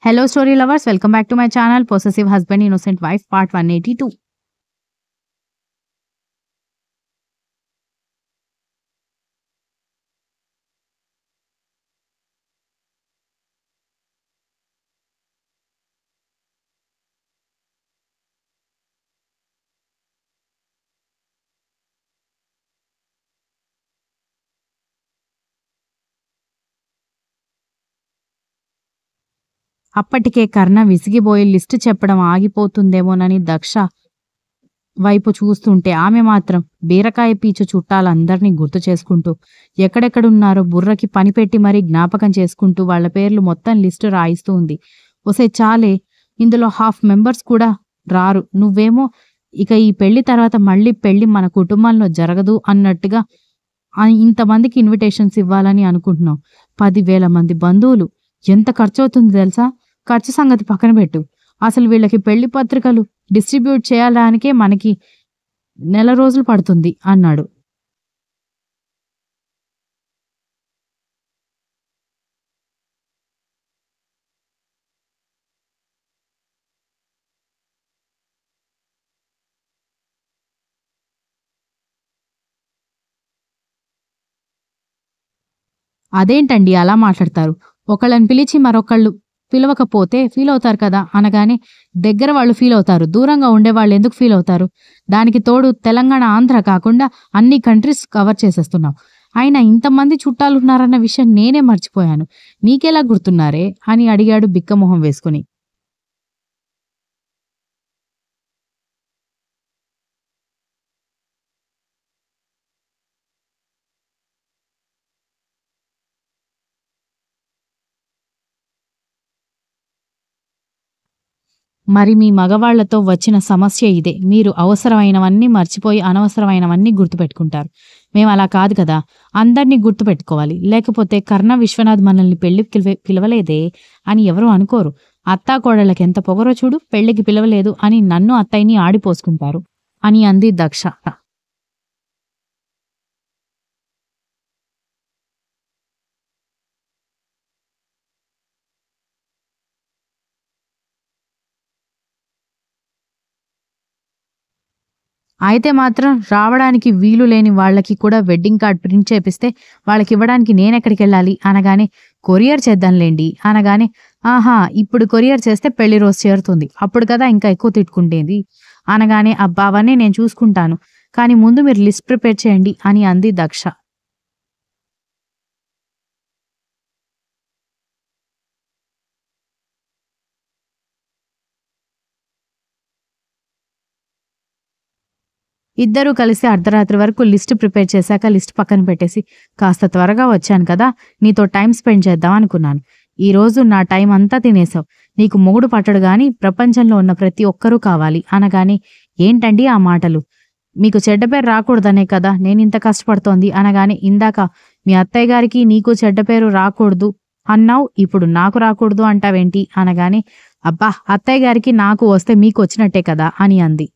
Hello, story lovers. Welcome back to my channel, Possessive Husband, Innocent Wife, Part 182. అప్పటికే కర్ణ విసిగిపోయి list చెప్పడం ఆగిపోతుందేమోనని దక్ష వైపు చూస్తుంటే ఆమె మాత్రం బీరకాయ పీచు చుట్టాలందర్నీ గుర్తు చేసుకుంటూ ఎక్కడెక్కడున్నారో బుర్రకి పనిపెట్టి మరీ జ్ఞాపకం చేసుకుంటూ వాళ్ల పేర్లు మొత్తం లిస్టు రాయిస్తూ ఉంది. ఒసే చాలే, ఇందులో హాఫ్ మెంబర్స్ కూడా రారు. నువ్వేమో ఇక ఈ పెళ్లి తర్వాత మళ్ళీ పెళ్లి మన కుటుంబంలో జరగదు అన్నట్టుగా ఇంతమందికి ఇన్విటేషన్స్ ఇవ్వాలని అనుకుంటున్నావు. 10,000 మంది బంధువులు. ఎంత ఖర్చు అవుతుంది తెలుసా? ఖర్చు సంగతి పక్కన పెట్టు. అసలు వీళ్ళకి పెళ్లి పత్రికలు డిస్ట్రిబ్యూట్ చేయడానికే మనకి నెల రోజులు పడుతుంది అన్నాడు. అదేంటండి అలా మాట్లాడతారు? ఒకళ్ళని పిలిచి మరొకళ్ళు పిలవకపోతే ఫీల్ అవుతారు కదా అనగానే, దగ్గర వాళ్ళు ఫీల్ అవుతారు, దూరంగా ఉండేవాళ్ళు ఎందుకు ఫీల్ అవుతారు? దానికి తోడు తెలంగాణ ఆంధ్ర కాకుండా అన్ని కంట్రీస్ కవర్ చేసేస్తున్నాం. అయినా ఇంతమంది చుట్టాలున్నారన్న విషయం నేనే మర్చిపోయాను. నీకెలా గుర్తున్నారే అని అడిగాడు బిక్కమొహం వేసుకుని. మరి మీ మగవాళ్లతో వచ్చిన సమస్య ఇదే. మీరు అవసరమైనవన్నీ మర్చిపోయి అనవసరమైనవన్నీ గుర్తుపెట్టుకుంటారు. మేము అలా కాదు కదా, అందర్నీ గుర్తుపెట్టుకోవాలి. లేకపోతే కర్ణ విశ్వనాథ్ మనల్ని పెళ్లికి పిలవలేదే అని ఎవరూ అనుకోరు. అత్తాకోడళ్ళకి ఎంత పొగరో చూడు, పెళ్లికి పిలవలేదు అని నన్ను అత్తయ్యని ఆడిపోసుకుంటారు అని అంది దక్ష. అయితే మాత్రం రావడానికి వీలు లేని వాళ్ళకి కూడా వెడ్డింగ్ కార్డ్ ప్రింట్ చేపిస్తే వాళ్ళకి ఇవ్వడానికి నేనెక్కడికెళ్ళాలి అనగానే, కొరియర్ చేద్దాంలేండి అనగానే, ఆహా ఇప్పుడు కొరియర్ చేస్తే పెళ్లి రోజు చేరుతుంది, అప్పుడు కదా ఇంకా ఎక్కువ తిట్టుకుంటేది అనగానే, అబ్బా అవన్నీ నేను చూసుకుంటాను, కానీ ముందు మీరు లిస్ట్ ప్రిపేర్ చేయండి అని అంది దక్ష. ఇద్దరూ కలిసి అర్ధరాత్రి వరకు లిస్ట్ ప్రిపేర్ చేశాక లిస్ట్ పక్కన పెట్టేసి, కాస్త త్వరగా వచ్చాను కదా, నీతో టైం స్పెండ్ చేద్దాం అనుకున్నాను. ఈరోజు నా టైం అంతా తినేశావు. నీకు మొగుడు పట్టడు గాని ప్రపంచంలో ఉన్న ప్రతి ఒక్కరూ కావాలి అనగానే, ఏంటండి ఆ మాటలు? మీకు చెడ్డ పేరు రాకూడదనే కదా నేనింత కష్టపడుతోంది అనగానే, ఇందాక మీ అత్తయ్య గారికి నీకు చెడ్డ పేరు రాకూడదు అన్నావు, ఇప్పుడు నాకు రాకూడదు అంటావేంటి అనగానే, అబ్బా అత్తయ్య గారికి నాకు వస్తే మీకు వచ్చినట్టే కదా అని అంది.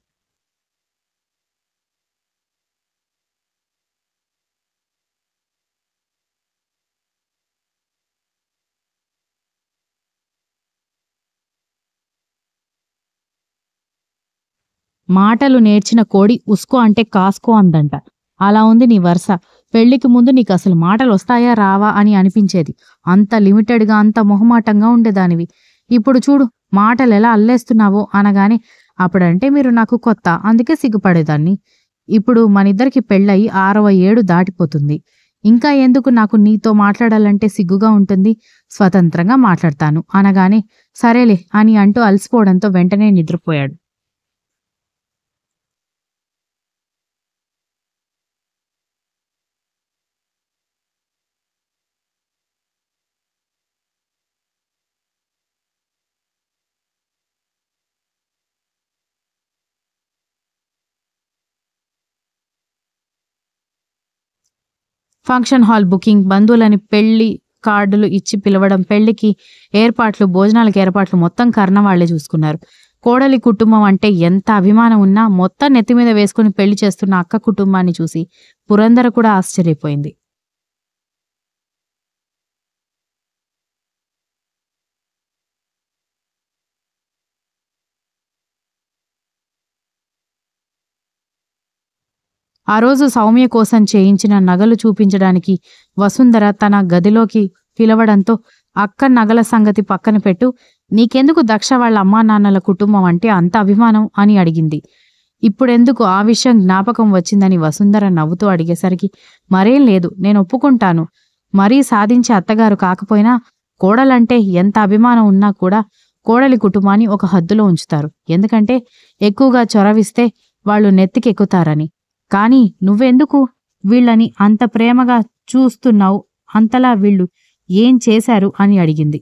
మాటలు నేర్చిన కోడి ఉస్కో అంటే కాస్కో అందంట. అలా ఉంది నీ వరుస. పెళ్లికి ముందు నీకు అసలు మాటలు వస్తాయా రావా అని అనిపించేది. అంత లిమిటెడ్గా అంత మొహమాటంగా ఉండేదానివి. ఇప్పుడు చూడు మాటలు ఎలా అల్లేస్తున్నావో అనగానే, అప్పుడంటే మీరు నాకు కొత్త, అందుకే సిగ్గుపడేదాన్ని. ఇప్పుడు మనిద్దరికి పెళ్ళయి 6వ ఏడు దాటిపోతుంది. ఇంకా ఎందుకు నాకు నీతో మాట్లాడాలంటే సిగ్గుగా ఉంటుంది? స్వతంత్రంగా మాట్లాడతాను అనగానే, సరేలే అని అంటూ అలసిపోవడంతో వెంటనే నిద్రపోయాడు. ఫంక్షన్ హాల్ బుకింగ్, బంధువులని పెళ్లి కార్డులు ఇచ్చి పిలవడం, పెళ్లికి ఏర్పాట్లు, భోజనాలకు ఏర్పాట్లు మొత్తం కర్ణ వాళ్లే చూసుకున్నారు. కోడలి కుటుంబం అంటే ఎంత అభిమానం ఉన్నా మొత్తం నెత్తిమీద వేసుకుని పెళ్లి చేస్తున్న అక్క కుటుంబాన్ని చూసి పురందర కూడా ఆశ్చర్యపోయింది. ఆ రోజు సౌమ్య కోసం చేయించిన నగలు చూపించడానికి వసుంధర తన గదిలోకి పిలవడంతో అక్క నగల సంగతి పక్కన పెట్టు, నీకెందుకు దక్ష వాళ్ళ అమ్మా నాన్నల కుటుంబం అంటే అంత అభిమానం అని అడిగింది. ఇప్పుడెందుకు ఆ విషయం జ్ఞాపకం వచ్చిందని వసుంధర నవ్వుతూ అడిగేసరికి మరేం లేదు, నేను ఒప్పుకుంటాను. మరీ సాధించే అత్తగారు కాకపోయినా కోడలంటే ఎంత అభిమానం ఉన్నా కూడా కోడలి కుటుంబాన్ని ఒక హద్దులో ఉంచుతారు. ఎందుకంటే ఎక్కువగా చొరవిస్తే వాళ్ళు నెత్తికెక్కుతారని. కానీ నువ్వెందుకు వీళ్ళని అంత ప్రేమగా చూస్తున్నావు? అంతలా వీళ్ళు ఏం చేశారు అని అడిగింది.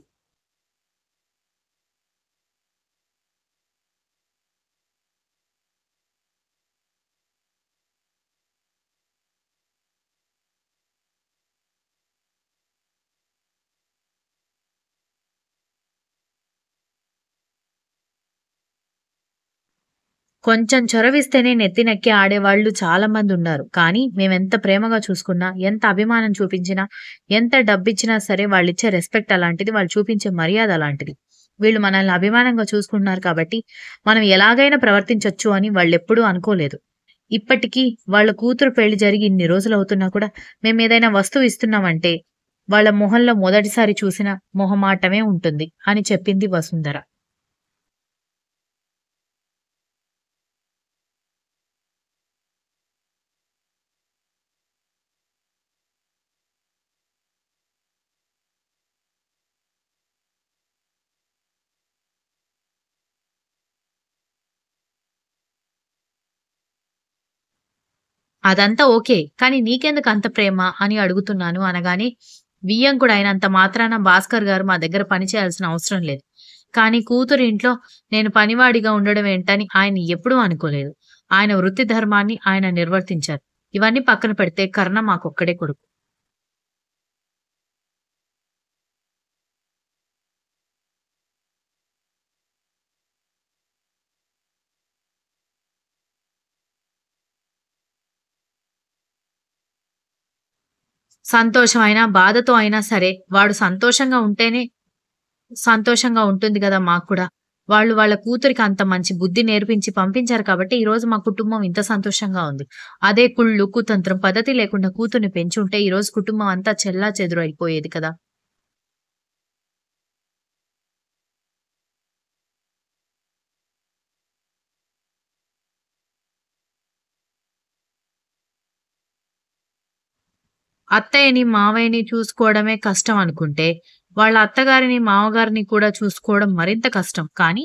కొంచెం చొరవిస్తేనే నెత్తినెక్కి ఆడేవాళ్ళు చాలా మందున్నారు. కానీ మేమెంత ప్రేమగా చూసుకున్నా, ఎంత అభిమానం చూపించినా, ఎంత డబ్బిచ్చినా సరే వాళ్ళిచ్చే రెస్పెక్ట్ అలాంటిది, వాళ్ళు చూపించే మర్యాద అలాంటిది. వీళ్ళు మనల్ని అభిమానంగా చూసుకుంటున్నారు కాబట్టి, మనం ఎలాగైనా ప్రవర్తించొచ్చు అని వాళ్ళెప్పుడూ అనుకోలేదు. ఇప్పటికీ వాళ్ళ కూతురు పెళ్లి జరిగి ఇన్ని రోజులవుతున్నా కూడా మేమేదైనా వస్తువు ఇస్తున్నామంటే, వాళ్ళ మొహంలో మొదటిసారి చూసిన మొహమాటమే ఉంటుంది అని చెప్పింది వసుంధర. అదంతా ఓకే. కానీ నీకెందుకు అంత ప్రేమ అని అడుగుతున్నాను అనగానే, వియ్యంకుడు అయినంత మాత్రాన భాస్కర్ గారు మా దగ్గర పని చేయాల్సిన అవసరం లేదు. కానీ కూతురి ఇంట్లో నేను పనివాడిగా ఉండడం ఏంటని ఆయన ఎప్పుడూ అనుకోలేదు. ఆయన వృత్తి ధర్మాన్ని ఆయన నిర్వర్తించారు. ఇవన్నీ పక్కన పెడితే కర్ణ మాకొక్కడే కొడుకు. సంతోషం అయినా, బాధతో అయినా సరే వాడు సంతోషంగా ఉంటేనే సంతోషంగా ఉంటుంది గదా మాకు కూడా. వాళ్ళు వాళ్ళ కూతురికి అంత మంచి బుద్ధి నేర్పించి పంపించారు కాబట్టి ఈరోజు మా కుటుంబం ఇంత సంతోషంగా ఉంది. అదే కుళ్ళు, కుతంత్రం, పద్ధతి లేకుండా కూతుర్ని పెంచుంటే ఈరోజు కుటుంబం అంతా చెల్లాచెదురు అయిపోయేది కదా! అత్తయ్యని, మావయ్యని చూసుకోవడమే కష్టం అనుకుంటే, వాళ్ళ అత్తగారిని, మామగారిని కూడా చూసుకోవడం మరింత కష్టం. కానీ,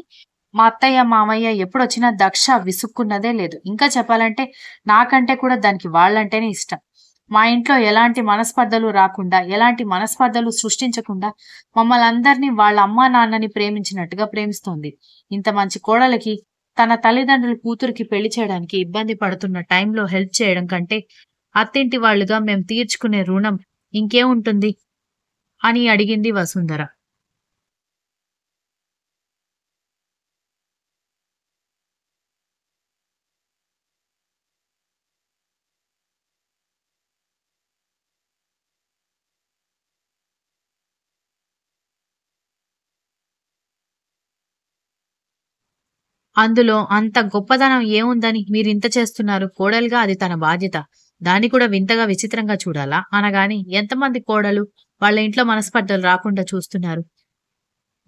మా అత్తయ్య, మామయ్య ఎప్పుడొచ్చినా దక్ష విసుక్కున్నదే లేదు. ఇంకా చెప్పాలంటే, నాకంటే కూడా దానికి వాళ్ళంటేనే ఇష్టం. మా ఇంట్లో ఎలాంటి మనస్పర్ధలు రాకుండా, ఎలాంటి మనస్పర్ధలు సృష్టించకుండా, మమ్మల్నందరినీ వాళ్ళ అమ్మా, నాన్నని ప్రేమించినట్టుగా ప్రేమిస్తోంది. ఇంత మంచి కోడలికి, తన తల్లిదండ్రులు కూతురికి పెళ్లి చేయడానికి ఇబ్బంది పడుతున్న టైంలో హెల్ప్ చేయడం కంటే, అత్తింటి వాళ్ళుగా మేం తీర్చుకునే రుణం ఇంకేముంటుంది అని అడిగింది వసుంధర. అందులో అంత గొప్పదనం ఏముందని మీరింత చేస్తున్నారు? కోడలుగా అది తన బాధ్యత. దాన్ని కూడా వింతగా, విచిత్రంగా చూడాలా? అనగానే ఎంతమంది కోడలు వాళ్ళ ఇంట్లో మనస్పర్ధలు రాకుండా చూస్తున్నారు?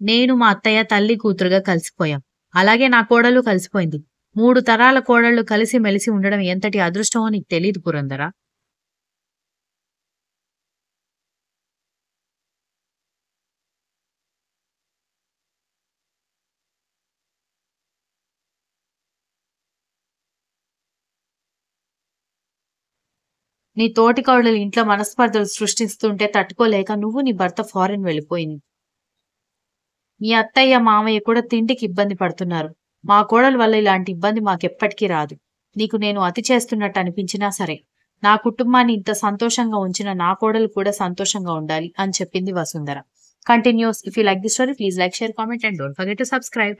నేను మా అత్తయ్య తల్లి కూతురుగా కలిసిపోయాం. అలాగే నా కోడలు కలిసిపోయింది. 3 తరాల కోడళ్ళు కలిసి మెలిసి ఉండడం ఎంతటి అదృష్టమో నీకు తెలీదు పురందర. నీ తోటికోడలు ఇంట్లో మనస్పర్ధలు సృష్టిస్తుంటే తట్టుకోలేక నువ్వు నీ భర్త ఫారెన్ వెళ్ళిపోయింది. మీ అత్తయ్య, మామయ్య కూడా తిండికి ఇబ్బంది పడుతున్నారు. మా కోడలు వల్ల ఇలాంటి ఇబ్బంది మాకెప్పటికీ రాదు. నీకు నేను అతి చేస్తున్నట్టు అనిపించినా సరే, నా కుటుంబాన్ని ఇంత సంతోషంగా ఉంచిన నా కోడలు కూడా సంతోషంగా ఉండాలి అని చెప్పింది Vasundhara. Continuous. If you like the story please like, share, comment and don't forget to subscribe.